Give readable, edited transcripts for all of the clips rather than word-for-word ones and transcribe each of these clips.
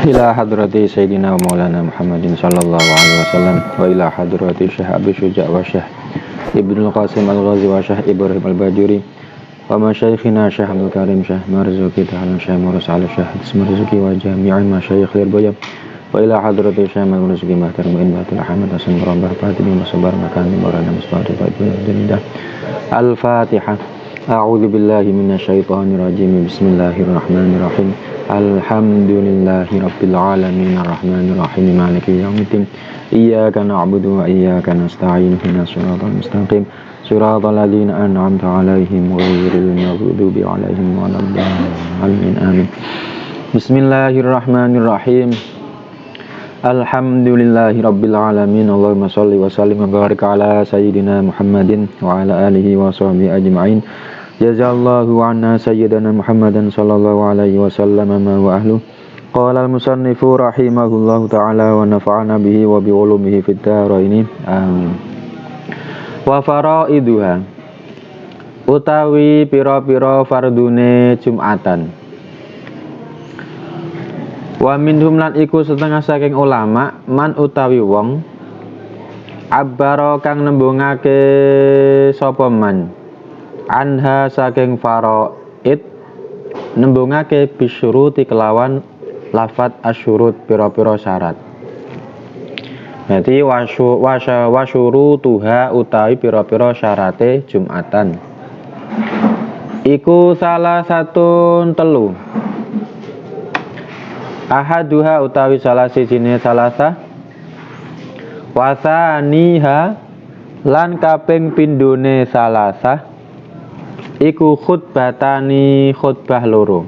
ila hadrati Sayyidina wa Maulana Muhammadin sallallahu alaihi wasallam wa ila hadrati Syekh Abi Syuja' wa Syekh Ibnul Qasim Al-Ghazi wa Syekh Ibrahim Al-Bajuri wa masyayikhina Syekh Abdul Karim Syekh Marzuki Ta'ala Syekh Murus ala Syekh Marzuki wa jami'i masyayikh Lirboya wa ila hadrati Syekh Marzuki Mahtar Mu'in Batul Ahmad Hasan Murabah Fatimi Masabar Makan Timurana Musbah Al-Fatiha Al-Fatihah. A'udzu billahi minasyaitonir rajim. Bismillahirrahmanirrahim. Alhamdulillahirabbil alamin arrahmanir rahim maliki yaumiddin. Iyyaka na'budu wa iyyaka nasta'in. Ihdinas siratal mustaqim. Siratal ladzina an'amta 'alaihim ghairil maghdubi 'alaihim waladdallin. Amin. Bismillahirrahmanirrahim. Alhamdulillahirabbil alamin. Allahumma shalli wa sallim wa barik ala sayyidina Muhammadin wa ala alihi wa sahbihi ajma'in. Jazallahu anna sayyidana Muhammadan sallallahu alaihi wasallam ma wa ahlu. Qala al-musannifu rahimahullahu ta'ala wa nafa'ana bihi wa bi ulumihi fid dharain. Amin. Wa faraiduha utawi pira-pira fardune Jumatan. Wa minhum lan iku setengah saking ulama man utawi wong abbara kang nembungake sapa man anha saking faraid nembungake bisyuruti kelawan lafat asyurut pira-pira syarat. Berarti wasyurutuha utawi pira-pira syarate Jumatan iku salah satu telu. Ahaduha utawi salah sijine salasa wasaniha lan kaping pindhone salasa iku khutbatani khutbah loro.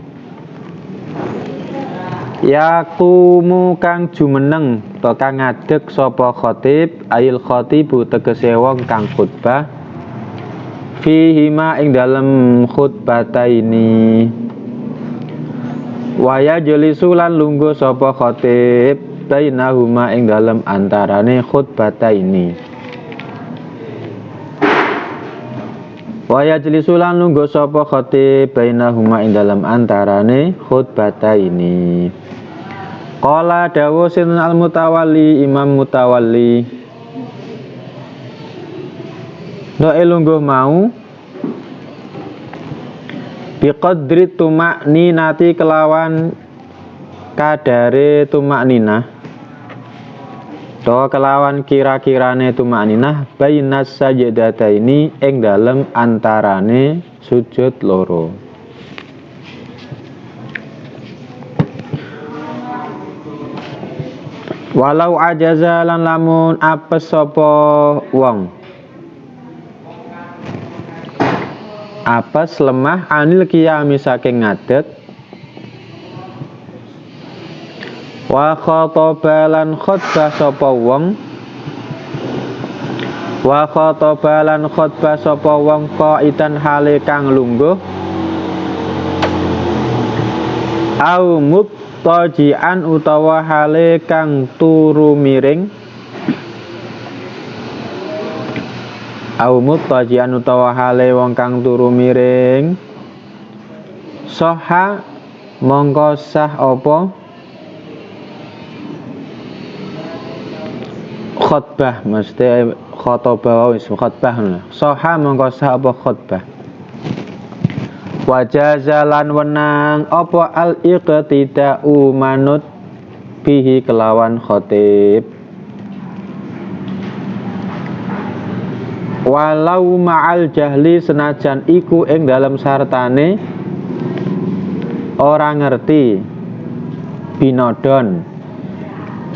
Yakumu kang jumeneng to kang ngadeg sapa khatib ayil khatibu tegese wong kang khutbah fihima ing dalem khutbataini waya jelisu lan lungguh sapa khatib bainahuma ing dalem antarane khutbataini. Waya jelisulan lungguh sapa khatib bainahuma ing dalam antarane khutbataini. Qala dawu sin al-mutawalli Imam Mutawalli doe lungguh mau biqadri tumakninati kelawan kadare tumakninah to kelawan kira-kirane tumakninah bainas sajdataini ing dalem antarane sujud loro. Walau ajaza lan lamun apes sapa wong apes lemah anil qiyami saking ngadeg wa khatabalan khutbah sapa wong wa khatabalan khutbah sapa wong qaitan hale kang lungguh au muttajian utawa hale kang turu miring au muttajian utawa hale wong kang turu miring soha mongko sah apa khutbah mesti khotbah wis khutbah soha mongko sah apa khutbah wajazalan wenang apa al iqtida'u manut bihi kelawan khatib walau ma'al jahli senajan iku ing dalam sartane ora ngerti binodon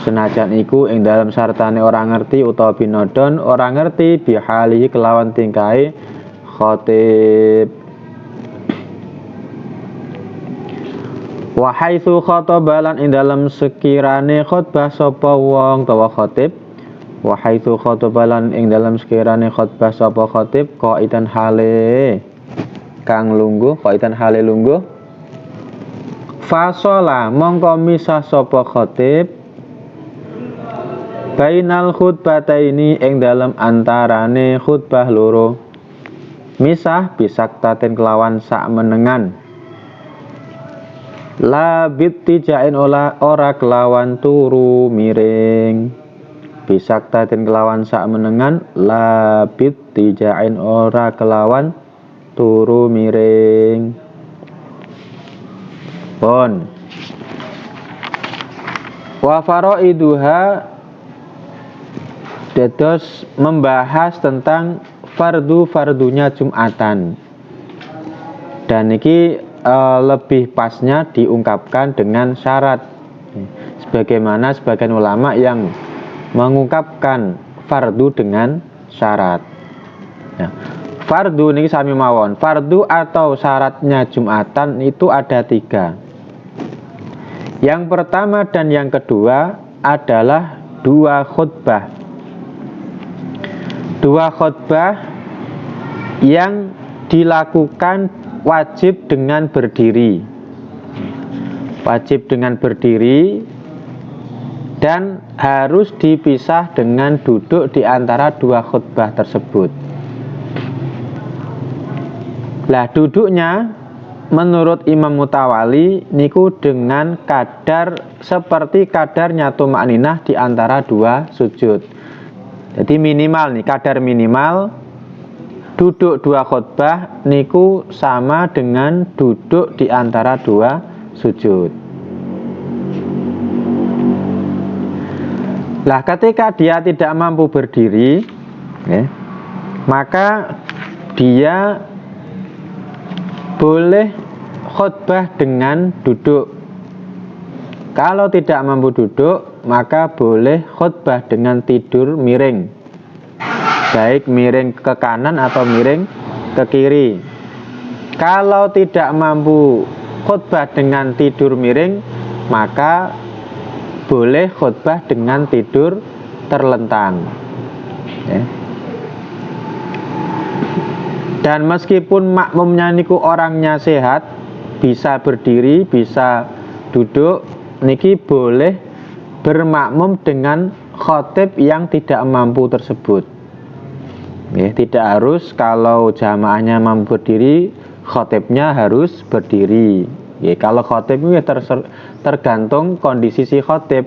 senajan iku ing dalam sartane ora ngerti utawa binodon ora ngerti bihalihi kelawan tingkae khatib wa haitsu khatabalan ing dalam sekirane khutbah sapa wong utawa khatib wa haitsu khatabalan ing dalam sekirane khutbah sapa khatib qaitan hale kang lungguh qaitan hale lungguh fasola mongko misah sapa khatib bainal khutbataini ing dalam antarane khutbah loro misah bisaktatin kelawan sak menengan La bittijain ora kelawan turu miring. Bisaktatin kelawan sak menengan. La bittijain ora kelawan turu miring. Pon. Wa faraiduha dados membahas tentang fardunya Jumatan. Dan ini lebih pasnya diungkapkan dengan syarat, sebagaimana sebagian ulama yang mengungkapkan fardu dengan syarat. Ya. Fardu ini sami mawon. Fardu atau syaratnya Jumatan itu ada 3. Yang pertama dan yang kedua adalah 2 khutbah. 2 khutbah yang dilakukan wajib dengan berdiri. Wajib dengan berdiri dan harus dipisah dengan duduk di antara 2 khutbah tersebut. Lah duduknya menurut Imam Mutawali niku dengan kadar seperti kadarnya tumakninah di antara 2 sujud. Jadi minimal nih, kadar minimal duduk 2 khutbah niku sama dengan duduk di antara 2 sujud. Lah ketika dia tidak mampu berdiri, maka dia boleh khutbah dengan duduk. Kalau tidak mampu duduk, maka boleh khutbah dengan tidur miring. Baik miring ke kanan atau miring ke kiri. Kalau tidak mampu khutbah dengan tidur miring, maka boleh khutbah dengan tidur terlentang. Dan meskipun makmumnya niku orangnya sehat, bisa berdiri, bisa duduk, niki boleh bermakmum dengan khotib yang tidak mampu tersebut. Tidak harus kalau jamaahnya mampu berdiri, khotibnya harus berdiri. Kalau khotib itu tergantung kondisi si khotib.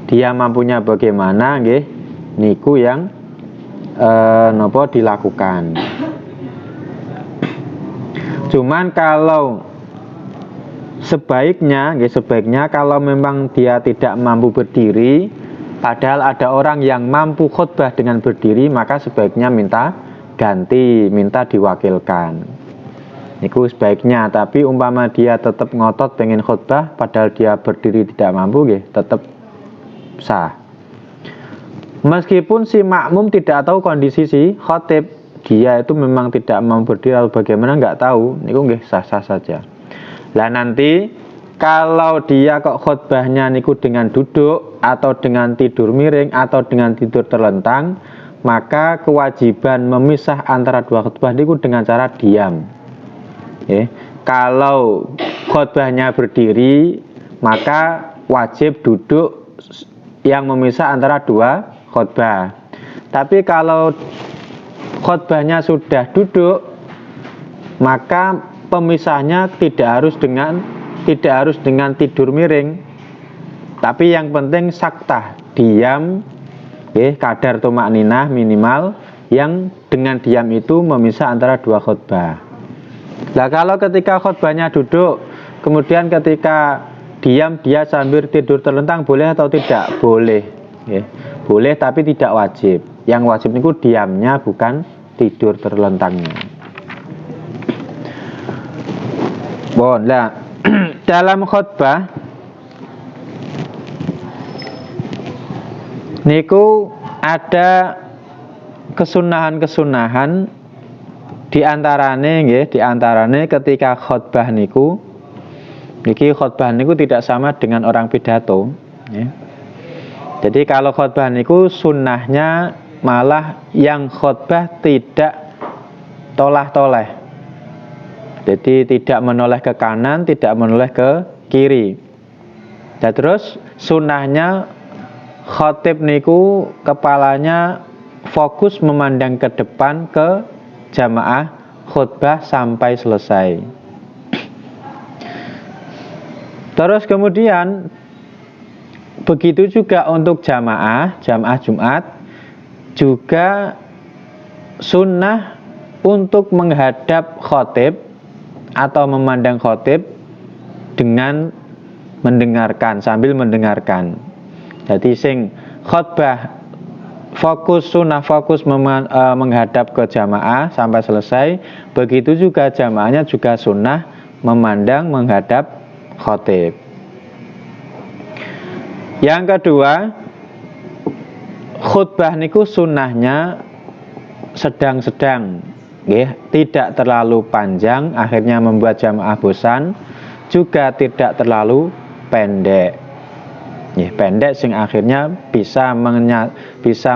Dia mampunya bagaimana, niku yang nopo dilakukan. Cuman kalau sebaiknya kalau memang dia tidak mampu berdiri, padahal ada orang yang mampu khutbah dengan berdiri, maka sebaiknya minta ganti, minta diwakilkan. Niku sebaiknya, tapi umpama dia tetap ngotot pengen khutbah padahal dia berdiri tidak mampu, tetap sah. Meskipun si makmum tidak tahu kondisi si khotib, dia itu memang tidak mampu berdiri atau bagaimana nggak tahu, niku sah-sah saja. Lah nanti kalau dia kok khutbahnya niku dengan duduk atau dengan tidur miring atau dengan tidur terlentang, maka kewajiban memisah antara 2 khutbah niku dengan cara diam. Kalau khutbahnya berdiri, maka wajib duduk yang memisah antara 2 khutbah. Tapi kalau khutbahnya sudah duduk, maka pemisahnya tidak harus dengan tidur miring, tapi yang penting saktah, diam, kadar tumakninah minimal yang dengan diam itu memisah antara 2 khutbah. Nah kalau ketika khutbahnya duduk, kemudian ketika diam dia sambil tidur terlentang, boleh atau tidak? Boleh. Boleh tapi tidak wajib. Yang wajib itu diamnya, bukan tidur terlentangnya. Nah, dalam khutbah niku ada kesunahan-kesunahan diantarane ketika khutbah niku tidak sama dengan orang pidato. Jadi kalau khutbah niku sunnahnya malah yang khutbah tidak tolah-toleh. Jadi tidak menoleh ke kanan, tidak menoleh ke kiri. Dan terus sunnahnya khotib niku kepalanya fokus memandang ke depan ke jamaah khutbah sampai selesai. Terus kemudian begitu juga untuk jamaah Jumat juga sunnah untuk menghadap khotib atau memandang khotib dengan mendengarkan, sambil mendengarkan. Jadi sing khotbah fokus menghadap ke jamaah sampai selesai. Begitu juga jamaahnya juga sunnah memandang menghadap khotib. Yang kedua, khutbah niku sunnahnya sedang-sedang, tidak terlalu panjang akhirnya membuat jamaah bosan, juga tidak terlalu pendek. Pendek sing akhirnya bisa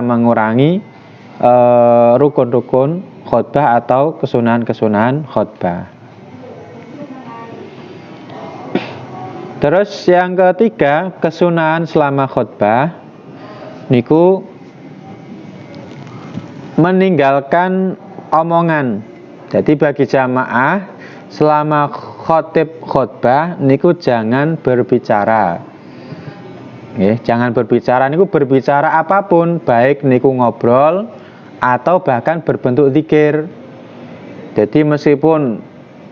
mengurangi rukun-rukun khutbah atau kesunahan-kesunahan khutbah. Terus yang ketiga, kesunahan selama khutbah niku meninggalkan omongan. Jadi bagi jamaah selama khotib khutbah niku jangan berbicara. Jangan berbicara niku berbicara apapun, baik niku ngobrol atau bahkan berbentuk zikir. Jadi meskipun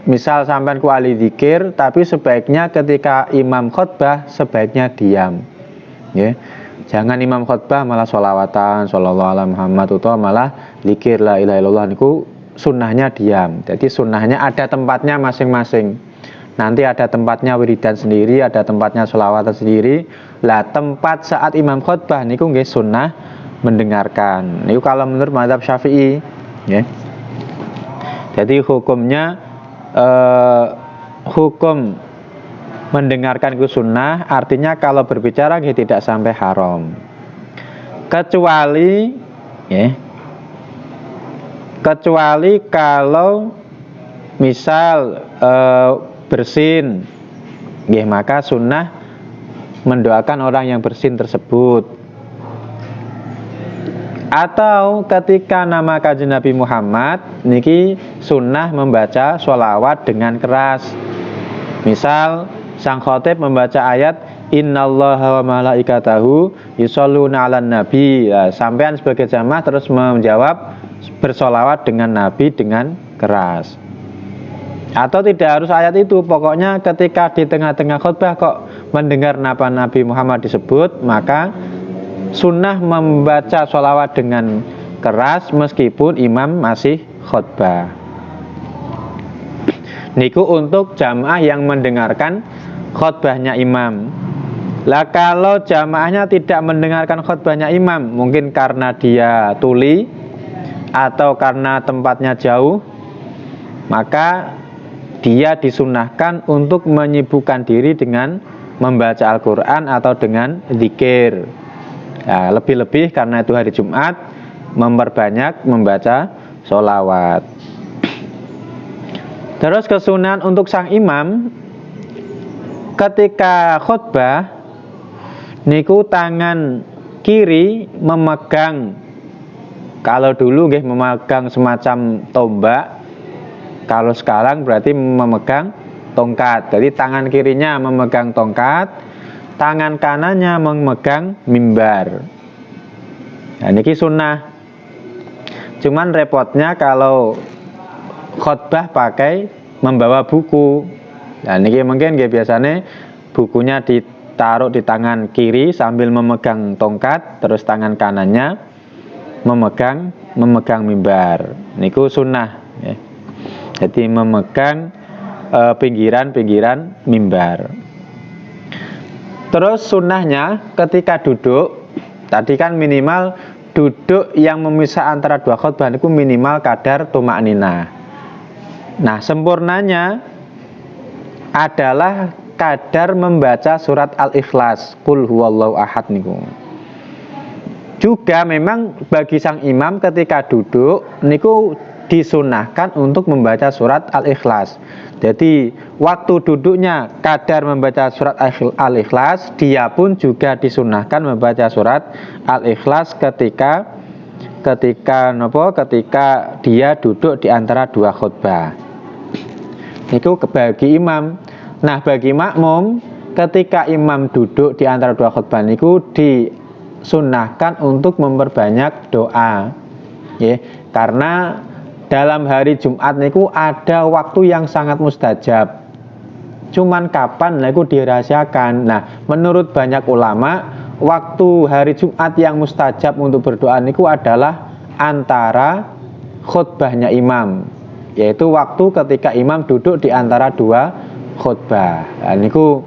misal sampean ku ahli zikir, tapi sebaiknya ketika imam khutbah sebaiknya diam. Jangan imam khutbah malah sholawatan, shollallahu ala Muhammad, atau malah zikir la ilaha illallah niku sunnahnya diam. Jadi sunnahnya ada tempatnya masing-masing. Nanti ada tempatnya wiridan sendiri, ada tempatnya sholawatan sendiri. Lah tempat saat imam khutbah niku nggih sunnah mendengarkan. Niku kalau menurut mazhab Syafi'i, Jadi hukumnya hukum mendengarkan itu sunnah, artinya kalau berbicara tidak sampai haram. Kecuali kalau misal bersin, maka sunnah mendoakan orang yang bersin tersebut. Atau ketika nama Kanjeng Nabi Muhammad niki sunnah membaca sholawat dengan keras. Misal sang khotib membaca ayat innallaha wa malaikatahu yusholluna 'alan nabi. Sampean sebagai jamaah terus menjawab bersolawat dengan Nabi dengan keras. Atau tidak harus ayat itu, pokoknya ketika di tengah-tengah khutbah kok mendengar nama Nabi Muhammad disebut, maka sunnah membaca sholawat dengan keras meskipun imam masih khutbah. Niku untuk jamaah yang mendengarkan khutbahnya imam. Lah kalau jamaahnya tidak mendengarkan khutbahnya imam, mungkin karena dia tuli atau karena tempatnya jauh, maka dia disunnahkan untuk menyibukkan diri dengan membaca Al-Quran atau dengan zikir. Lebih-lebih karena itu hari Jumat, memperbanyak membaca sholawat. Terus kesunahan untuk sang imam ketika khutbah niku tangan kiri memegang, kalau dulu memegang semacam tombak, kalau sekarang berarti memegang tongkat. Jadi tangan kirinya memegang tongkat, tangan kanannya memegang mimbar. Niki sunnah. Cuman repotnya kalau khutbah pakai membawa buku. Niki mungkin biasanya bukunya ditaruh di tangan kiri sambil memegang tongkat, terus tangan kanannya memegang mimbar. Niku sunnah. Jadi memegang pinggiran mimbar. Terus sunnahnya ketika duduk, tadi kan minimal duduk yang memisah antara dua khutbah itu minimal kadar tumakninah. Nah sempurnanya adalah kadar membaca surat Al-Ikhlas, Qul huwallahu ahad niku. Juga memang bagi sang imam ketika duduk niku disunahkan untuk membaca surat Al-Ikhlas. Jadi waktu duduknya kadar membaca surat Al-Ikhlas, dia pun juga disunahkan membaca surat Al-Ikhlas ketika dia duduk di antara dua khutbah. Itu bagi imam. Nah bagi makmum ketika imam duduk di antara dua khutbah niku disunahkan untuk memperbanyak doa. Ya, karena dalam hari Jumat niku ada waktu yang sangat mustajab. Cuman kapan niku dirahasiakan. Nah, menurut banyak ulama, waktu hari Jumat yang mustajab untuk berdoa niku adalah antara khutbahnya imam, yaitu waktu ketika imam duduk di antara dua khutbah. Nah, niku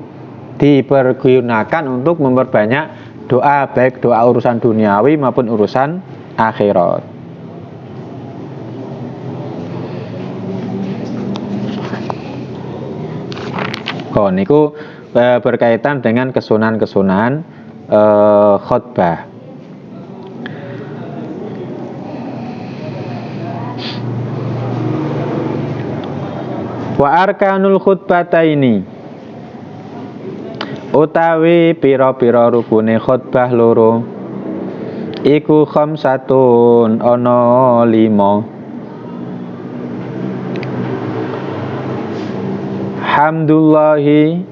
dipergunakan untuk memperbanyak doa, baik doa urusan duniawi maupun urusan akhirat. Oh, niku berkaitan dengan kesunahan-kesunahan khutbah. Wa arkanul khutbataini, utawi pira-pira rukune khutbah loro iku khamsatun ana 5. Hamdulillahi,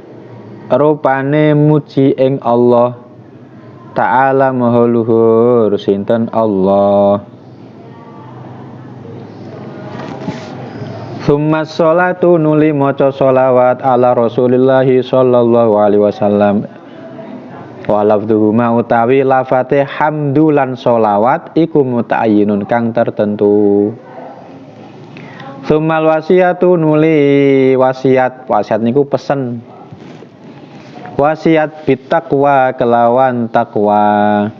rupane muji ing Allah Ta'ala maha luhur sinten Allah. Summa sholatu, nuli maca sholawat ala Rasulillahi sallallahu alaihi wasallam. Wa lafdhuhuma, utawi lafate hamdulan sholawat iku muta'ayyinun kang tertentu. Summal wasiyatu, nuli wasiat niku pesen. Wasiat bitaqwa, kelawan takwa.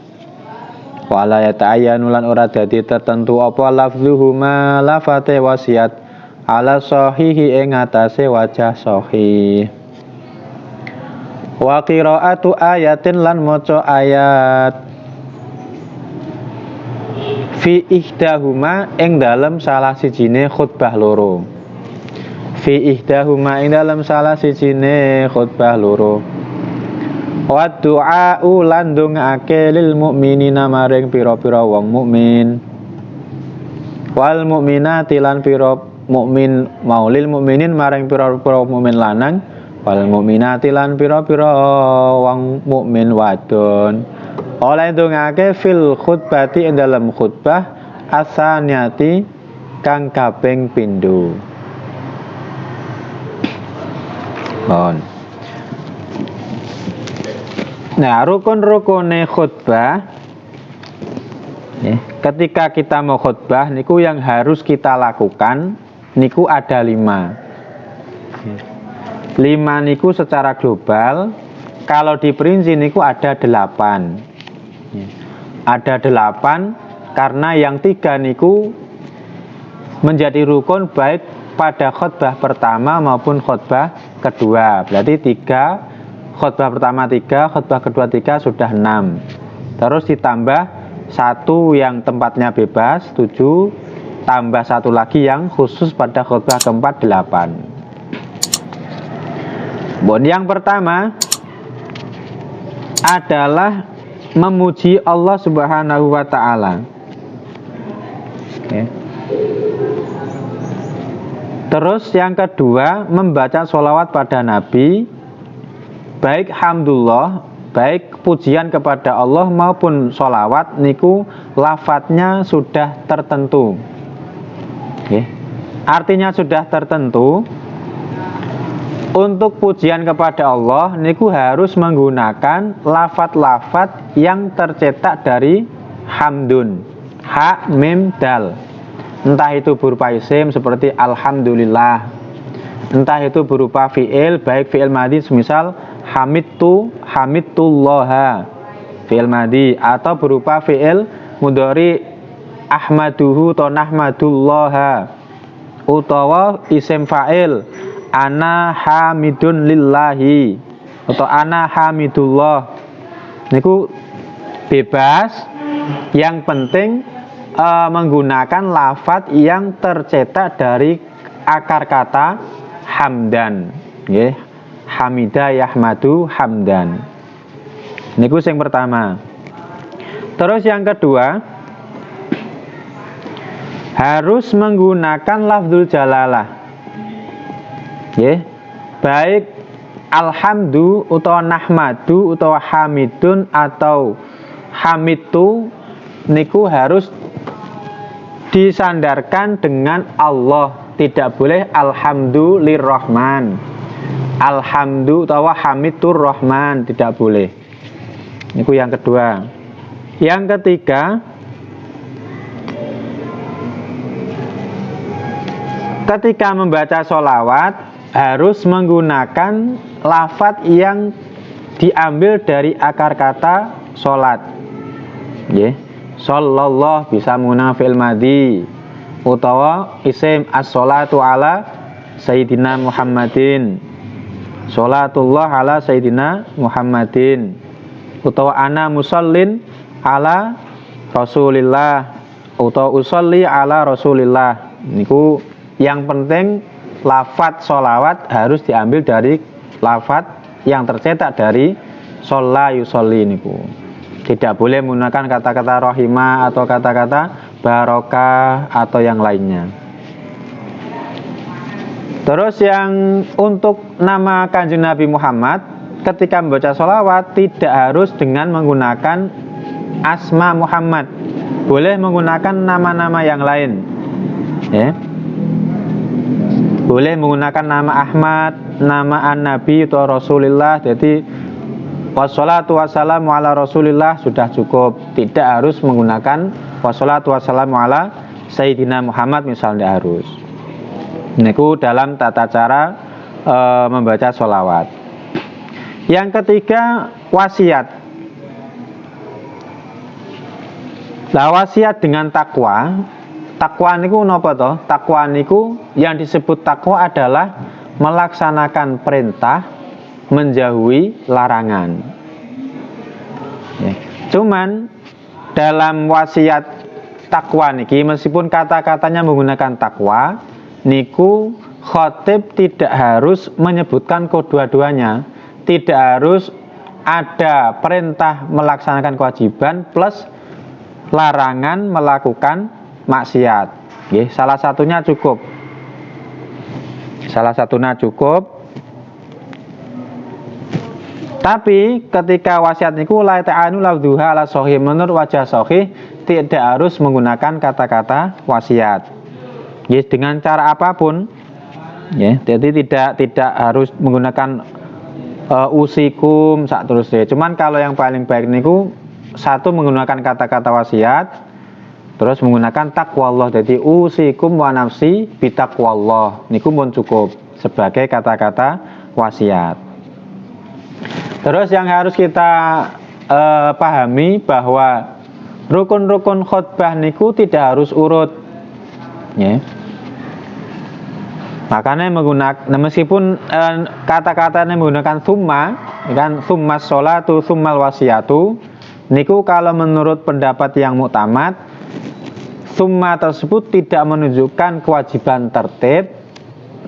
Wala yata'ayyanu, lan ora dadi tertentu apa lafdhuhuma, lafate wasiat ala sahihi ing atase wajah sahih. Wa qiraatu ayatin, lan maca ayat fi ihdahuma ing dalem salah sijine khutbah loro. Fi ihdahuma ing dalem salah sijine khutbah loro. Wa du'a'u, lan ndongaake lil mukminina maring pira-pira wong mukmin. Wal mukminati, lan pira mukmin maulil mukminin maring pira-pira mukmin lanang. Wal mukminati, lan pira-pira wong mukmin wadon. Oleh ndongake fil khutbati ing dalam khutbah asaniyati kang kaping pindho. Nah, rukun-rukune khutbah, ketika kita mau khutbah niku yang harus kita lakukan niku ada 5. 5 niku secara global, kalau diperinci niku ada 8. Ada 8 karena yang 3 niku menjadi rukun baik pada khutbah pertama maupun khutbah kedua. Berarti 3, khutbah pertama 3, khutbah kedua 3, sudah 6. Terus ditambah 1 yang tempatnya bebas 7, tambah 1 lagi yang khusus pada khutbah keempat 8. Yang pertama adalah memuji Allah Subhanahu wa ta'ala. Terus yang kedua, membaca sholawat pada Nabi, baik hamdulillah, baik pujian kepada Allah maupun sholawat niku lafadznya sudah tertentu. Artinya sudah tertentu. Untuk pujian kepada Allah niku harus menggunakan lafadz-lafadz yang tercetak dari hamdun, ha, mim, dal. Entah itu berupa isim seperti alhamdulillah, entah itu berupa fi'il, baik fi'il madhi semisal hamidtullaha, fi'il madhi, atau berupa fi'il mudhari ahmaduhu atau nahmadullaha, utawa isim fa'il ana hamidun lillahi atau ana hamidullah. Niku bebas, yang penting menggunakan lafadz yang tercetak dari akar kata hamdan. Hamidah yahmadu hamdan. Niku yang pertama. Terus yang kedua, harus menggunakan lafzul jalalah. Baik alhamdu utawa nahmadu utawa hamidun atau hamitu niku harus disandarkan dengan Allah. Tidak boleh alhamdulillahirrahman, alhamdu utawa hamidur rahman, tidak boleh. Niku yang kedua. Yang ketiga, ketika membaca sholawat harus menggunakan lafadz yang diambil dari akar kata sholat. Sallallahu bisa menggunakan fi'il madhi utawa isim as-sholatu ala sayyidina Muhammadin, sholatullah ala sayyidina Muhammadin, utawa ana musallin ala rasulillah utawa usolli ala rasulillah. Niku yang penting lafadz sholawat harus diambil dari lafadz yang tercetak dari sholla yusolli niku. Tidak boleh menggunakan kata-kata rohimah atau kata-kata barokah atau yang lainnya. Terus yang untuk nama Kanjeng Nabi Muhammad ketika membaca sholawat tidak harus dengan menggunakan asma Muhammad, boleh menggunakan nama-nama yang lain, ya. Boleh menggunakan nama Ahmad, nama An-Nabi atau Rasulullah. Jadi wassalatu wassalamu ala Rasulillah sudah cukup. Tidak harus menggunakan wassalatu wassalamu ala Sayyidina Muhammad misalnya, harus. Niku dalam tata cara membaca sholawat. Yang ketiga, wasiat. Lah wasiat dengan takwa. Takwa niku napa to? Takwa niku yang disebut takwa adalah melaksanakan perintah, menjauhi larangan. Ya. Cuman dalam wasiat takwa niki meskipun kata-katanya menggunakan takwa, niku khotib tidak harus menyebutkan kedua-duanya. Tidak harus ada perintah melaksanakan kewajiban plus larangan melakukan maksiat. Nggih, salah satunya cukup. Salah satunya cukup. Tapi ketika wasiat niku la ta'anu lafdhuha ala sahih, menurut wajah sahih tidak harus menggunakan kata-kata wasiat. Nggih, dengan cara apapun. Ya, jadi tidak harus menggunakan usikum sak terusé. Cuman kalau yang paling baik niku satu menggunakan kata-kata wasiat, terus menggunakan taqwallah. Jadi usikum wa nafsi bitaqwallah. Niku pun cukup sebagai kata-kata wasiat. Terus yang harus kita pahami bahwa rukun-rukun khutbah niku tidak harus urut. Ya. Makanya menggunakan meskipun kata-katanya menggunakan summa, kan summa sholatu summal wasiyatu, niku kalau menurut pendapat yang muktamad, summa tersebut tidak menunjukkan kewajiban tertib,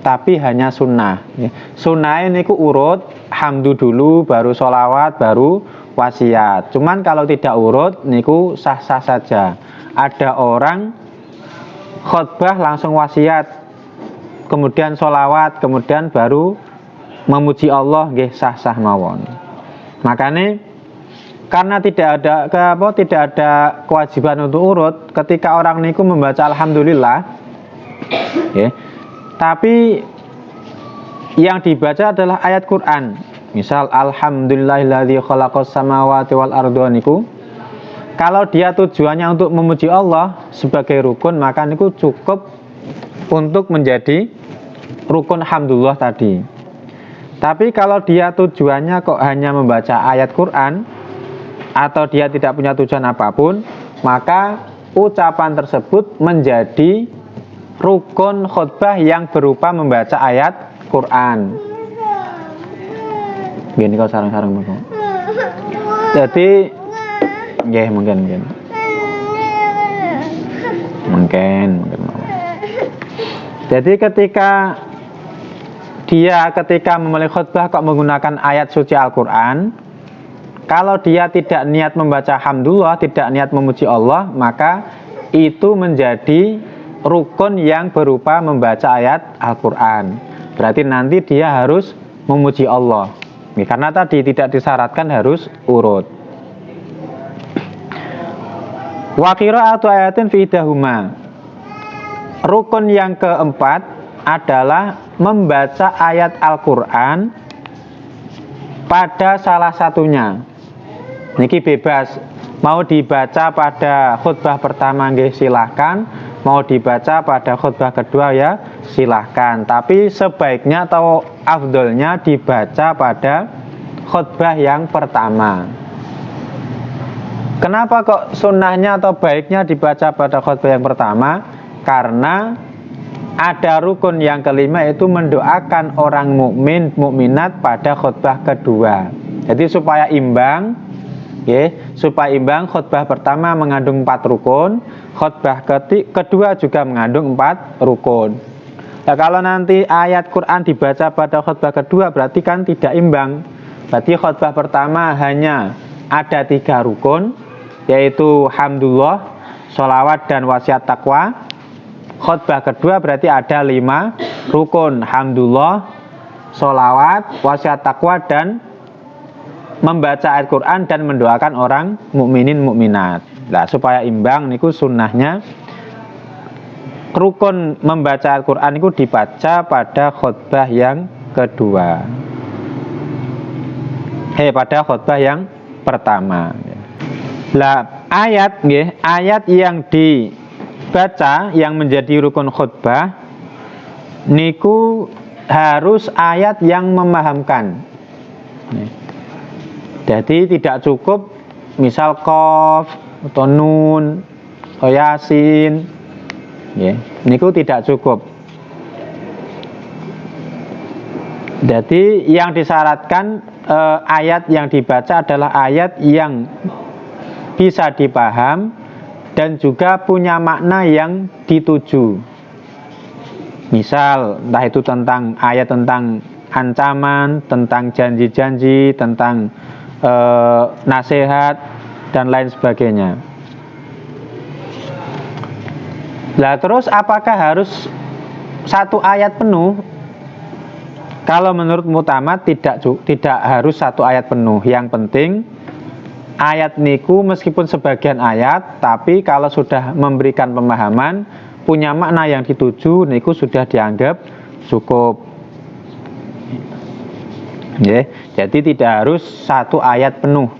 tapi hanya sunnah. Sunnah niku urut, hamdu dulu, baru sholawat, baru wasiat. Cuman kalau tidak urut, niku sah-sah saja. Ada orang khutbah langsung wasiat, kemudian sholawat, kemudian baru memuji Allah, nggih sah-sah mawon. Makanya karena tidak ada kewajiban untuk urut, ketika orang niku membaca alhamdulillah, ya, tapi yang dibaca adalah ayat Quran. Misal alhamdulillahilladzi khalaqas samawati wal arda niku. Kalau dia tujuannya untuk memuji Allah sebagai rukun, maka niku cukup untuk menjadi rukun hamdulillah tadi. Tapi kalau dia tujuannya kok hanya membaca ayat Quran atau dia tidak punya tujuan apapun, maka ucapan tersebut menjadi rukun khutbah yang berupa membaca ayat Quran. Gini kau sarang-sarang Bapak. Jadi mungkin. Jadi ketika memulai khutbah kok menggunakan ayat suci Al-Quran, kalau dia tidak niat membaca hamdulillah, tidak niat memuji Allah, maka itu menjadi rukun yang berupa membaca ayat Al-Quran. Berarti nanti dia harus memuji Allah. Karena tadi tidak disyaratkan harus urut. Wa qira'atu ayatin fi ihdahuma. Rukun yang keempat adalah membaca ayat Al-Qur'an pada salah satunya. Niki bebas, mau dibaca pada khutbah pertama nggih silahkan, mau dibaca pada khutbah kedua ya silahkan. Tapi sebaiknya atau afdolnya dibaca pada khutbah yang pertama. Kenapa kok sunnahnya atau baiknya dibaca pada khutbah yang pertama? Karena ada rukun yang kelima, yaitu mendoakan orang mukmin mukminat pada khutbah kedua. Jadi supaya imbang, supaya imbang, khutbah pertama mengandung 4 rukun, khutbah kedua juga mengandung 4 rukun. Nah, kalau nanti ayat Quran dibaca pada khutbah kedua berarti kan tidak imbang. Berarti khutbah pertama hanya ada 3 rukun, yaitu hamdulillah, sholawat dan wasiat taqwa. Khutbah kedua berarti ada 5 rukun, hamdulillah, sholawat, wasiat taqwa, dan membaca ayat Quran dan mendoakan orang mukminin mukminat. Nah, supaya imbang niku sunnahnya rukun membaca ayat Quran niku dibaca pada khutbah yang kedua. Pada khutbah yang pertama. Lah ayat yang dibaca yang menjadi rukun khutbah niku harus ayat yang memahamkan. Jadi tidak cukup misal qaf atau nun atau yasin, niku tidak cukup. Jadi yang disyaratkan ayat yang dibaca adalah ayat yang bisa dipaham dan juga punya makna yang dituju. Misal entah itu tentang ayat tentang ancaman, tentang janji-janji, tentang nasihat dan lain sebagainya. Lah terus apakah harus 1 ayat penuh? Kalau menurut Mu'tamad tidak harus 1 ayat penuh. Yang penting ayat niku meskipun sebagian ayat, tapi kalau sudah memberikan pemahaman, punya makna yang dituju, niku sudah dianggap cukup. Jadi tidak harus 1 ayat penuh.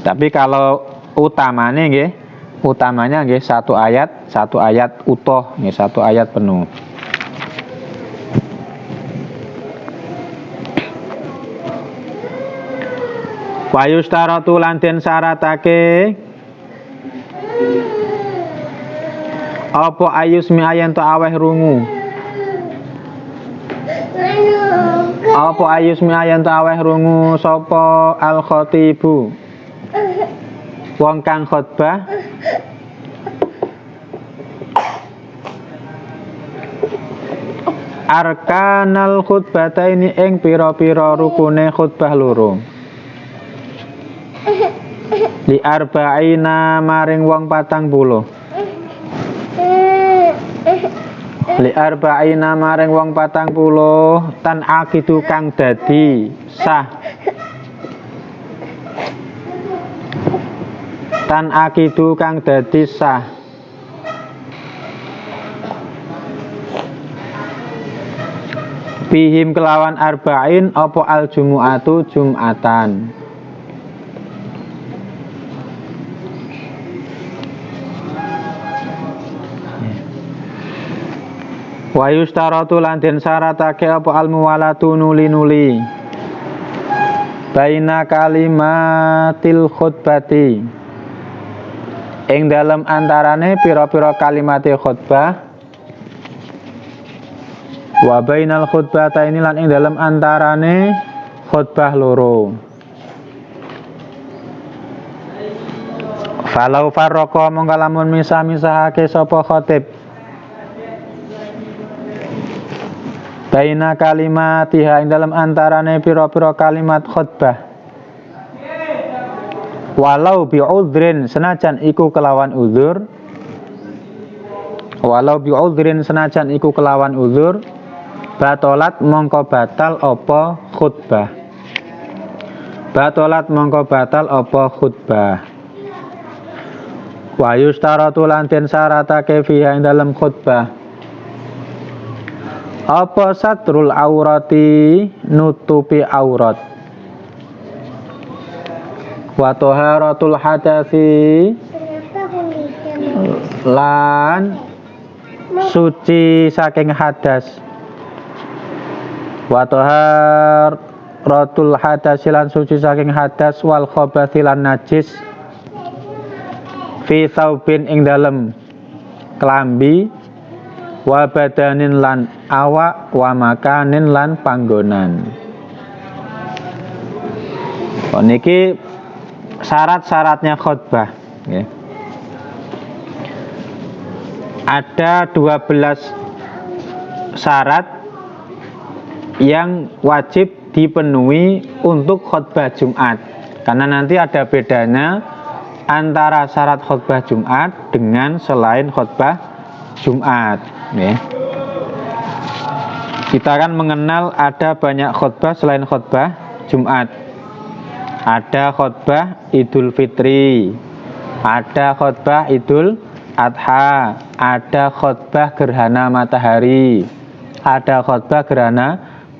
Tapi kalau utamanya 1 ayat utuh, 1 ayat penuh. Wa yustaratu lan den syaratake apa ayusmi ayen to aweh rungu. Apa ayusmi ayen to aweh rungu sapa al khatibu, wong kang khutbah, arkanal khutbataini ing pira-pira rukune khutbah loro. Li arba'ina maring wong 40. Li arba'ina maring wong 40 tan akidu kang dadi sah. Tan akidu kang dadi sah. Bihim kelawan arba'in apa al jumu'atu jum'atan. Wa yustaratu lan den syaratake apa al muwalatu nuli-nuli baina kalimatil khutbati ing dalem antarane pira-pira kalimate khutbah, wa bainal khutbataini lan ing dalem antarane khutbah loro. Falau farraqa mongko lamun misah-misahake sapa khatib baina kalimatiha ing dalam antarane pira-pira kalimat khutbah, walau bi'udhrin senajan iku kelawan uzur, walau bi'udhrin senajan iku kelawan uzur, Batolat mongko batal apa khutbah. Batolat mongko batal apa khutbah. Wa yustaratu lan den syaratake fiha ing dalem khutbah apa satrul aurati nutupi aurat wa taharatul hadasi lan suci saking hadas wa taharatul hadasi lan suci saking hadas wal khabathi lan najis fi saubin ing dalem klambi wa badanin lan awak wa makanin lan panggonan. Niki syarat-syaratnya khutbah nggih. Ada 12 syarat yang wajib dipenuhi untuk khutbah Jumat. Karena nanti ada bedanya antara syarat khutbah Jumat dengan selain khutbah Jumat. Kita kan mengenal ada banyak khutbah selain khutbah Jumat. Ada khutbah Idul Fitri, ada khutbah Idul Adha, ada khutbah gerhana matahari, ada khutbah gerhana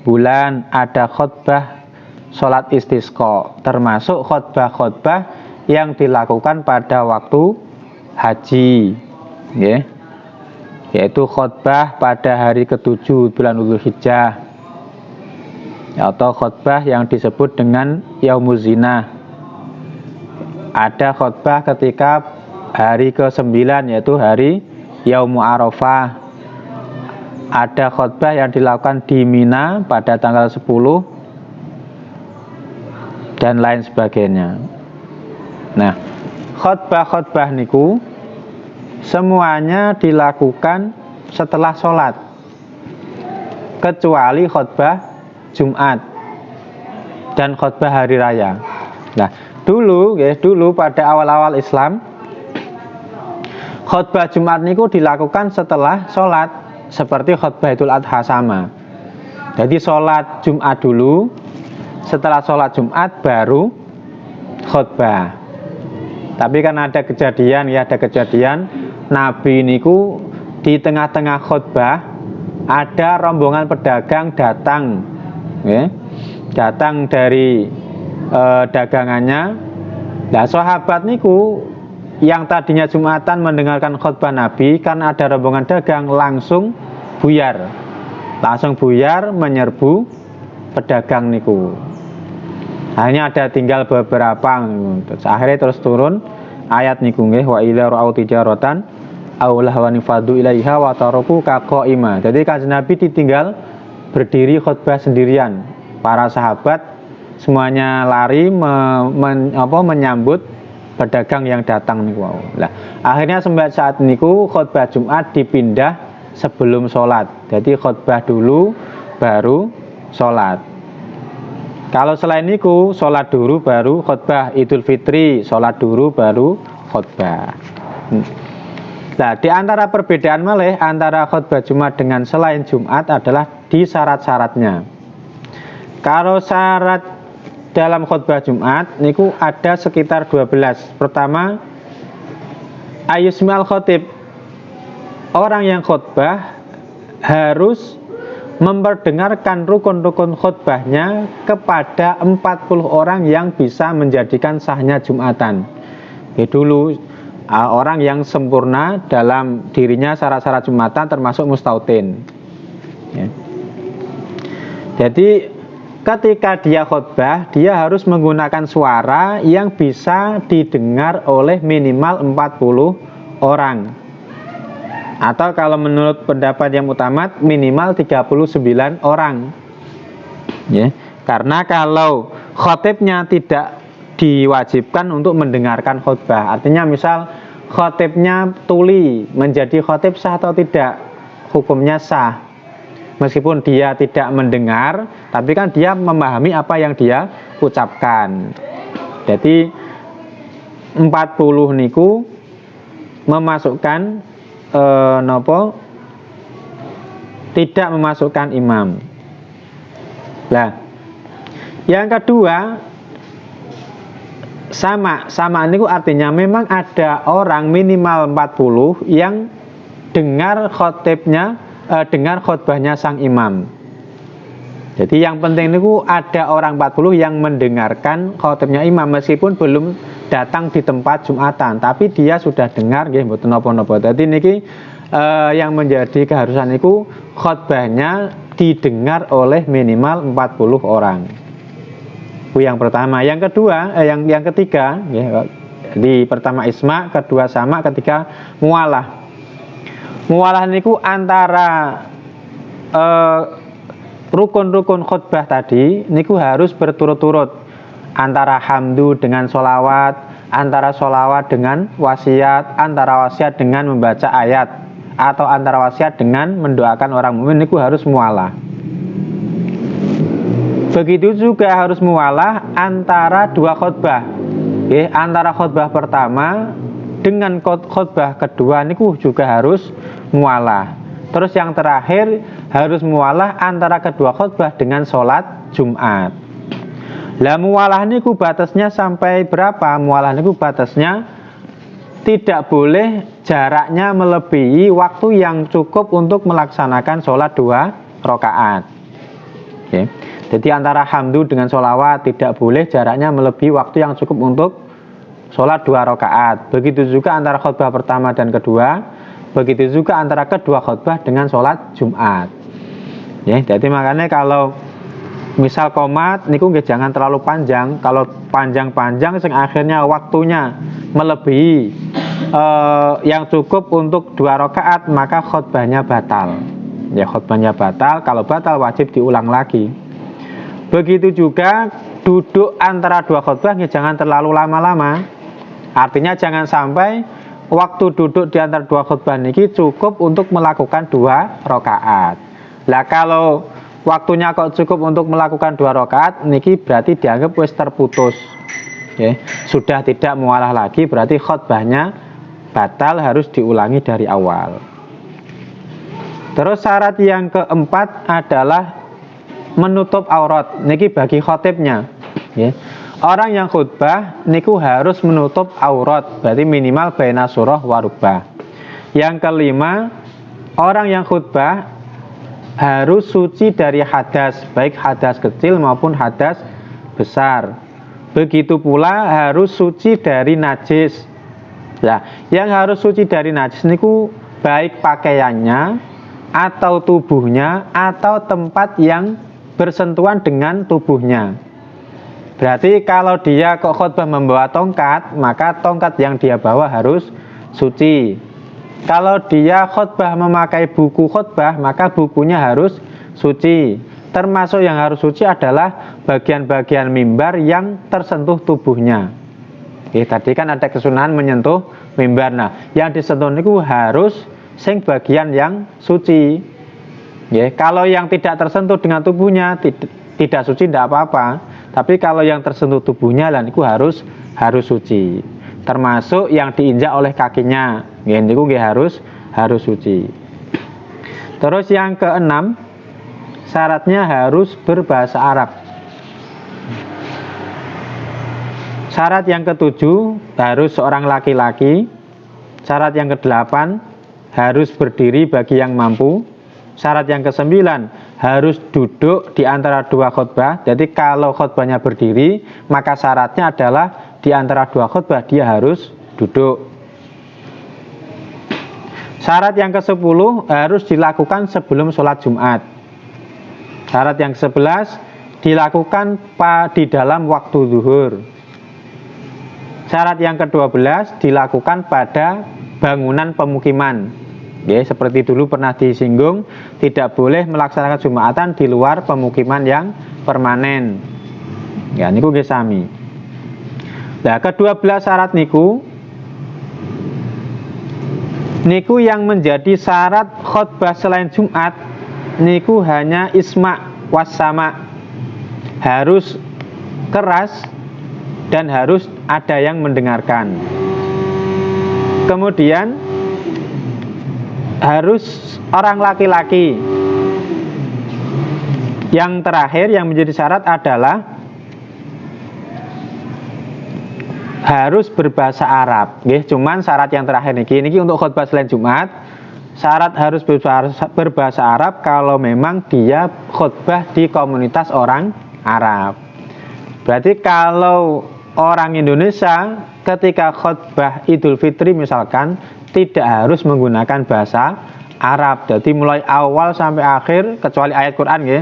bulan, ada khutbah sholat istisqa, termasuk khutbah-khutbah yang dilakukan pada waktu haji, yaitu khutbah pada hari ke-7 bulan Dzulhijjah, atau khutbah yang disebut dengan Yaumuz Zinah. Ada khutbah ketika hari ke-9 yaitu hari Yaumu Arafah. Ada khutbah yang dilakukan di Mina pada tanggal 10 dan lain sebagainya. Nah, khutbah-khutbah niku semuanya dilakukan setelah sholat, kecuali khutbah Jumat dan khutbah hari raya. Nah, dulu pada awal-awal Islam, khutbah Jumat niku dilakukan setelah sholat, seperti khutbah Idul Adha sama. Jadi sholat Jumat dulu, setelah sholat Jumat baru khutbah. Tapi kan ada kejadian Nabi niku di tengah-tengah khutbah ada rombongan pedagang datang, datang dari dagangannya. Nah, sahabat niku yang tadinya Jumatan mendengarkan khutbah Nabi, karena ada rombongan dagang langsung buyar menyerbu pedagang niku. Hanya ada tinggal beberapa, akhirnya terus turun ayat niku nggih, wa ila ra'au tijaratan aw lahwan fadu ilaiha wa taraku ka qaima. Jadi Kanjeng Nabi ditinggal berdiri khutbah sendirian. Para sahabat semuanya lari menyambut pedagang yang datang niku. Lah, akhirnya sampai saat niku khutbah Jumat dipindah sebelum sholat. Jadi khutbah dulu baru sholat. Kalau selain niku sholat dulu baru khutbah. Idul Fitri sholat dulu baru khutbah. Nah, di antara perbedaan malih antara khutbah Jumat dengan selain Jumat adalah di syarat-syaratnya. Kalau syarat dalam khutbah Jumat niku ada sekitar 12. Pertama, ayusmal khotib, orang yang khutbah harus memperdengarkan rukun-rukun khutbahnya kepada 40 orang yang bisa menjadikan sahnya Jumatan. Dulu orang yang sempurna dalam dirinya syarat-syarat Jumatan termasuk mustautin. Jadi ketika dia khutbah, dia harus menggunakan suara yang bisa didengar oleh minimal 40 orang. Atau kalau menurut pendapat yang utamat minimal 39 orang. Karena kalau khotibnya tidak diwajibkan untuk mendengarkan khutbah, artinya misal khotibnya tuli, menjadi khotib sah atau tidak? Hukumnya sah. Meskipun dia tidak mendengar, tapi kan dia memahami apa yang dia ucapkan. Jadi 40 niku memasukkan tidak memasukkan imam. Nah, yang kedua, sama ini artinya memang ada orang minimal 40 yang dengar khotbahnya sang imam. Jadi yang penting itu ada orang 40 yang mendengarkan khotbahnya imam meskipun belum datang di tempat Jumatan, tapi dia sudah dengar nggih mboten napa-napa. Dadi niki yang menjadi keharusan itu khotbahnya didengar oleh minimal 40 orang. Itu yang pertama. Yang kedua, yang ketiga, ya, di pertama isma, kedua sama, ketiga mualah. Mualah niku antara rukun-rukun khutbah tadi niku harus berturut-turut, antara hamdu dengan sholawat, antara sholawat dengan wasiat, antara wasiat dengan membaca ayat, atau antara wasiat dengan mendoakan orang mukmin niku harus mualah. Begitu juga harus mualah antara dua khutbah. Antara khutbah pertama dengan khutbah kedua niku juga harus mualah. Terus yang terakhir harus mualah antara kedua khutbah dengan sholat Jumat. Lah mualah niku batasnya sampai berapa? Mualah niku batasnya tidak boleh jaraknya melebihi waktu yang cukup untuk melaksanakan sholat 2 rakaat. Okay. Jadi antara hamdu dengan sholawat tidak boleh jaraknya melebihi waktu yang cukup untuk sholat 2 rakaat. Begitu juga antara khutbah pertama dan kedua. Begitu juga antara kedua khutbah dengan sholat Jumat. Ya, jadi makanya kalau misal qomat niku nggih jangan terlalu panjang. Kalau panjang-panjang sing akhirnya waktunya melebihi yang cukup untuk 2 rakaat, maka khutbahnya batal. Ya, khutbahnya batal. Kalau batal wajib diulang lagi. Begitu juga duduk antara 2 khutbah jangan terlalu lama-lama. Artinya jangan sampai waktu duduk di antara 2 khutbah niki cukup untuk melakukan 2 rakaat. Lah kalau waktunya kok cukup untuk melakukan 2 rakaat niki berarti dianggap wis terputus. Okay. Sudah tidak mualah lagi, berarti khutbahnya batal, harus diulangi dari awal. Terus syarat yang keempat adalah menutup aurat. Niki bagi khotibnya. Okay. Orang yang khutbah niku harus menutup aurat, berarti minimal baina surah wa rubah. Yang kelima, orang yang khutbah harus suci dari hadas, baik hadas kecil maupun hadas besar. Begitu pula harus suci dari najis. Nah, yang harus suci dari najis niku baik pakaiannya atau tubuhnya atau tempat yang bersentuhan dengan tubuhnya. Berarti kalau dia kok khutbah membawa tongkat, maka tongkat yang dia bawa harus suci. Kalau dia khutbah memakai buku khutbah, maka bukunya harus suci. Termasuk yang harus suci adalah bagian-bagian mimbar yang tersentuh tubuhnya. Tadi kan ada kesunahan menyentuh mimbar. Nah, yang disentuh itu harus sing bagian yang suci. Kalau yang tidak tersentuh dengan tubuhnya tidak suci tidak apa-apa. Tapi kalau yang tersentuh tubuhnya lan itu harus suci. Termasuk yang diinjak oleh kakinya, niku harus suci. Terus yang keenam, syaratnya harus berbahasa Arab. Syarat yang ketujuh harus seorang laki-laki. Syarat yang kedelapan harus berdiri bagi yang mampu. Syarat yang kesembilan harus duduk di antara 2 khutbah. Jadi kalau khutbahnya berdiri, maka syaratnya adalah di antara 2 khutbah dia harus duduk. Syarat yang ke-10 harus dilakukan sebelum sholat Jumat. Syarat yang ke-11 dilakukan di dalam waktu zuhur. Syarat yang ke-12 dilakukan pada bangunan pemukiman. Seperti dulu pernah disinggung, tidak boleh melaksanakan Jumatan di luar pemukiman yang permanen. Niku nggih sami. Nah, ke-12 syarat niku yang menjadi syarat khutbah selain Jumat niku hanya isma wasama. Harus keras dan harus ada yang mendengarkan. Kemudian harus orang laki-laki. Yang terakhir yang menjadi syarat adalah harus berbahasa Arab. Nggih, cuman syarat yang terakhir niki untuk khutbah selain Jumat, syarat harus berbahasa Arab kalau memang dia khutbah di komunitas orang Arab. Berarti kalau orang Indonesia ketika khutbah Idul Fitri misalkan tidak harus menggunakan bahasa Arab. Jadi mulai awal sampai akhir kecuali ayat Quran ya,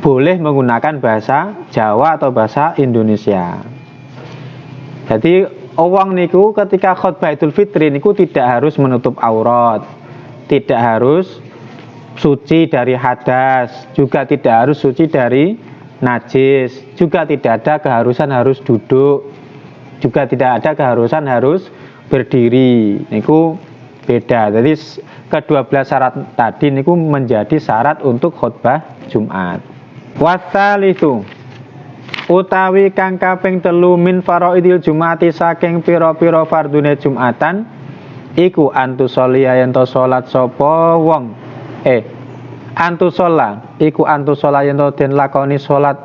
boleh menggunakan bahasa Jawa atau bahasa Indonesia. Jadi wong niku ketika khutbah Idul Fitri niku tidak harus menutup aurat, tidak harus suci dari hadas, juga tidak harus suci dari najis, juga tidak ada keharusan harus duduk, juga tidak ada keharusan harus berdiri. Niku beda. Jadi ke-12 syarat tadi niku menjadi syarat untuk khutbah Jumat. Wasalisu utawi kang kaping 3 min faraidil Jumati saking pira-pira fardune Jumatan iku antusolia yen to salat sapa wong antusola iku antusola yen to den lakoni salat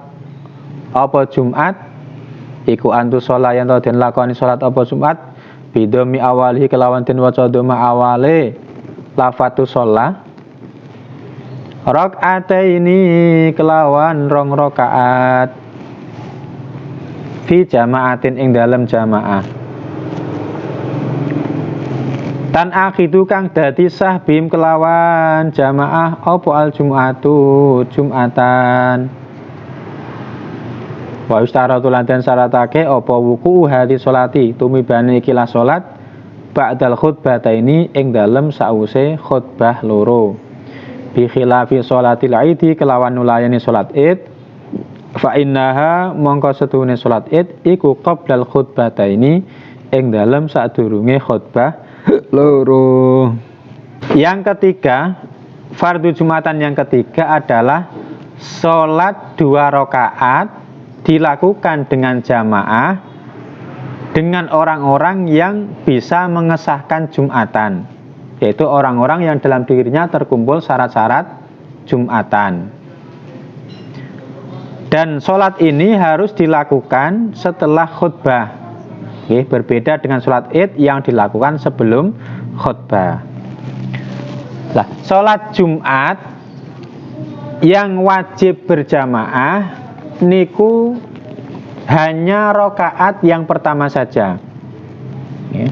apa Jumat iku antusola yen to den lakoni salat apa Jumat bidomi awalihi kelawan den waca doma awale lafatu sholla ini kelawan 2 rakaat fi jamaatin ing dalam jamaah tan akhidu kang dadi sah bim kelawan jamaah opo al jum'atu jum'atan wa ustaratu lan den syaratake opo wuku hadi sholati tumibane ikilah salat ba'dal khutbataini ing dalem sause khutbah loro bi khilafi sholatil aidi kelawan nulayani salat id fa innaha mongko setuhune salat id iku qoblal khutbataini ing dalem sadurunge khutbah loro. Yang ketiga, fardu Jumatan yang ketiga adalah salat 2 rakaat dilakukan dengan jamaah dengan orang-orang yang bisa mengesahkan Jumatan, yaitu orang-orang yang dalam dirinya terkumpul syarat-syarat Jumatan. Dan sholat ini harus dilakukan setelah khutbah. Oke, berbeda dengan sholat id yang dilakukan sebelum khutbah. Nah, sholat Jumat yang wajib berjamaah niku hanya rakaat yang pertama saja. Oke.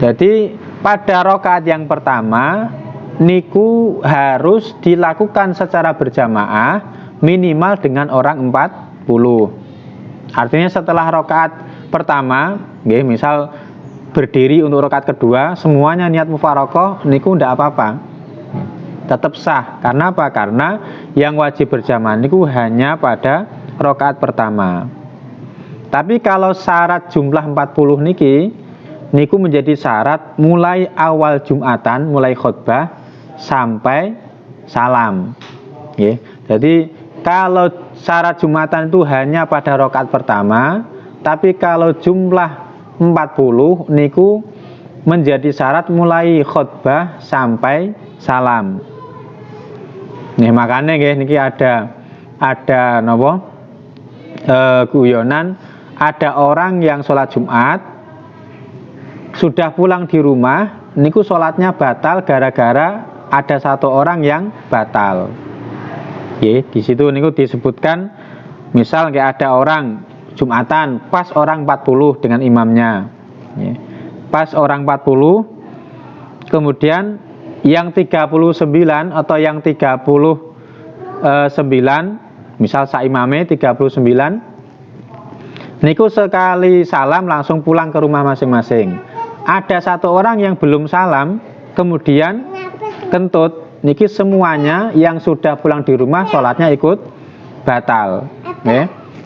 Jadi pada rakaat yang pertama niku harus dilakukan secara berjamaah minimal dengan orang 40. Artinya setelah rakaat pertama, misal berdiri untuk rakaat kedua, semuanya niat mufarokoh, niku ndak apa-apa, tetap sah. Karena apa? Karena yang wajib berjamaah niku hanya pada rakaat pertama. Tapi kalau syarat jumlah 40 niku menjadi syarat mulai awal Jumatan, mulai khutbah sampai salam. Jadi kalau syarat Jumatan itu hanya pada rakaat pertama, tapi kalau jumlah 40 niku menjadi syarat mulai khutbah sampai salam. Nih makanya niki ada napa? Guyonan, ada orang yang sholat Jumat sudah pulang di rumah, niku sholatnya batal gara-gara ada 1 orang yang batal. Di situ niku disebutkan, misal kayak ada orang Jumatan pas orang 40 dengan imamnya, pas orang 40, kemudian yang 39 atau yang 39, misal saimame 39, niku sekali salam langsung pulang ke rumah masing-masing. Ada 1 orang yang belum salam, kemudian kentut, niki semuanya yang sudah pulang di rumah sholatnya ikut batal.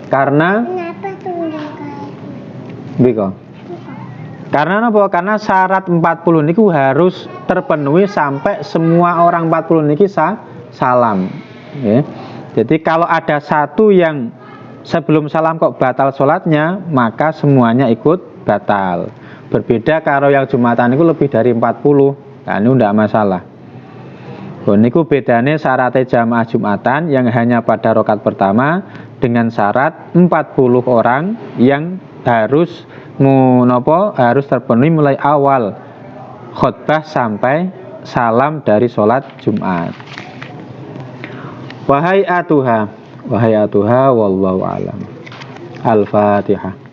Karena karena apa? Karena syarat 40 niku harus terpenuhi sampai semua orang 40 niki salam. Jadi kalau ada 1 yang sebelum salam kok batal sholatnya, maka semuanya ikut batal. Berbeda kalau yang Jumatan itu lebih dari 40, nah ini tidak masalah. Niku bedane syaratnya jamaah Jumatan yang hanya pada rakaat pertama dengan syarat 40 orang yang harus harus terpenuhi mulai awal khutbah sampai salam dari sholat Jumat. Wahai atuha wallahu alam. Al-Fatihah.